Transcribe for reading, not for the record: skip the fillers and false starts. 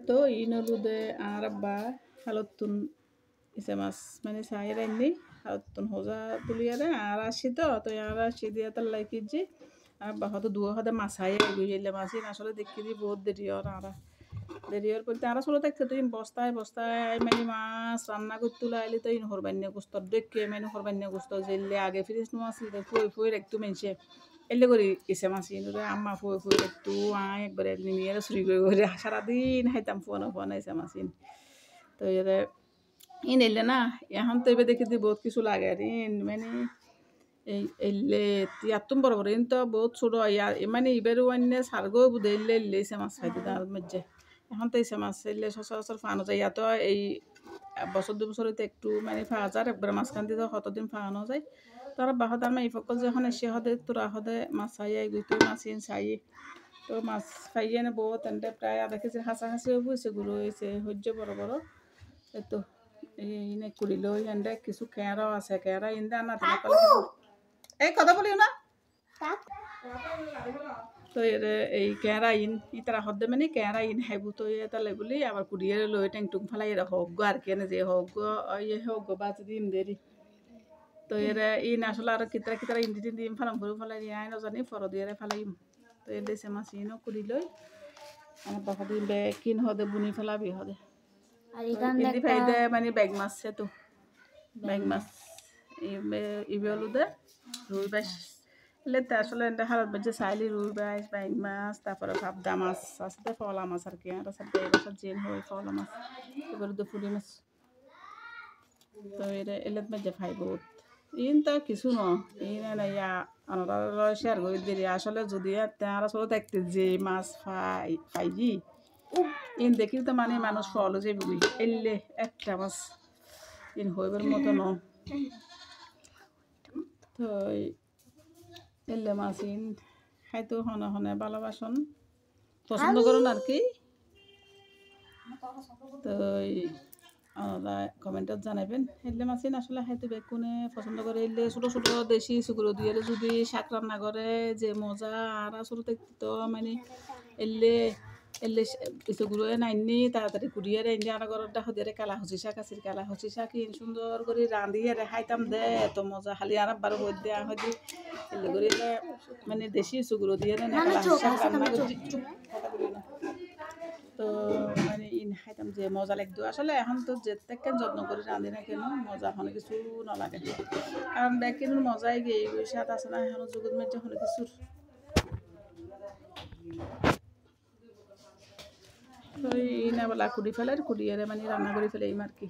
তো ইনলুদে আর আব্বা হালতুন ইসে মাছ মানে সাইর আইনি হালতুন হোজা তুলিয়ারে আর আসি তো আর আসি দিয়ে তার লাইকি যে আর আব্বা হয়তো দুয়া হদে মাছ হাই বুঝলে মাছি আসলে দেখি যে বহুত দেরি আর দেরি হওয়ার পর তারা চলো থাকছে তুই বস্তায় বস্তায় মানে মাছ রান্না করতে তুলে আইলে তো ইন হরবান্য গুস্ত দেখে মানে হরবান্য গুস্ত যেলে আগে ফিরিস নো আসলে ফুয়ে ফুয়ে রাখতো মেনছে এলে করে ইসে মাছি নুরে আম্মা ফুয়ে ফুয়ে রাখতো একবারে নিয়ে চুরি করে সারাদিন খাইতাম ফোন ফোন ইসে মাছিন তো এরে ইন এলে না এখন তো এবার দেখি বহুত কিছু লাগে আর ইন মানে এই এলে ইয়াতুম বড় বড় ইন তো বহুত ছোট মানে এবারও অন্য সারগো বুধে এলে এলে ইসে মাছ খাইতে তার মধ্যে এখন তো ইসে মাছ এলে সচরাচর ফানো যায় ইয়াতো এই বছর দু বছরতে একটু মানে ফাওয়া যায় একবার মাঝখান দিয়ে কতদিন ফাওয়ানো যায় তারা বাহত আমার এই ফকল যখন এসে হদে তোরা হদে মাছ চাই গুইতে মাছ ইন চাই তো মাছ খাইয়ে না বহুত এনতে প্রায় আধা কেজি হাঁচি হয়েছে গুঁড়ো হয়েছে সহ্য বড় বড় তো ইনে কুড়িল এনতে কিছু কেঁড়াও আছে কেঁড়া ইন্দা না এই কথা বলিও না তো এই কেঁড়া ইন ইতারা হদ্দে মানে কেঁড়া ইন হাইবু তো তাহলে বলি আবার কুড়িয়ে লই ট্যাং টুং ফেলাই এরা হোক গো আর কেনে যে হোক গো ইয়ে হোক গো বাজ দিন দেরি তো ইন আসলে আর কিতারা কিতারা ইন্দি টিন্দি ফালাম ভরে ফেলাই আই নজানি ফর দিয়ে ফেলাইম তো দেশে মাছ ইনও কুড়ি লই আমার বাপা দিন কিন হদে বুনি ফেলাবি হদে ইন্দি ফাইদে মানে ব্যাগ মাছ তো ব্যাগ মাছ ইবে হলো দে রুই বাইশ এলে আসলে এটা হালত বাজে চাইলি রুই বাইশ বাইক মাছ তারপরে ভাবদা মাছ আসতে ফলা মাছ আর কি আর সাথে এবছর জেন হয় ফলা মাছ এবারে তো ফুলি মাছ তো এলে বাজে খাই বহুত ইন তো কিছু ন ইন ইয়া আমরা শেয়ার করে দিলি আসলে যদি তার আসলে দেখতে যে মাছ খাইজি ইন দেখি তো মানে মানুষ ফল যে বুঝি এলে একটা মাছ ইন হইবার মতো ন তো এলে মাছ ইন খাইতো হনে হনে ভালোবাসন পছন্দ করুন আর কি তো কমেন্টত জানাবেন এলে মাছিন আসলে খাইতে বেগুনে পছন্দ করে এলে ছোটো ছোটো দেশি চুকুরো দিয়ে যদি শাক রান্না করে যে মজা আর ছোটো তো মানে এলে এলে চুকুরো নাইনি তাড়াতাড়ি কুড়িয়ে রাইনি আর ঘরের দেখো দিয়ে কালা হচি শাক আছে কালা হচি শাক সুন্দর করে রাঁধিয়ে খাইতাম দে এত মজা খালি আর বারো হয়ে দেওয়া হয় দি এলে করে মানে দেশি চুকুরো দিয়ে কালা হচি শাক রান্না করছি তো মানে ইন খাইতাম যে মজা লাগতো আসলে এখন তো যেতে যত্ন করে রাঁধি না কেন মজা কোনো কিছু নালাগে কারণ দেখ কিন্তু মজাই গিয়ে সাত আছে না এখন যুগের মধ্যে কোনো কিছুর তো ইনা বলা কুড়ি ফেলে কুড়িয়ে মানে রান্না করে ফেলে এই আর কি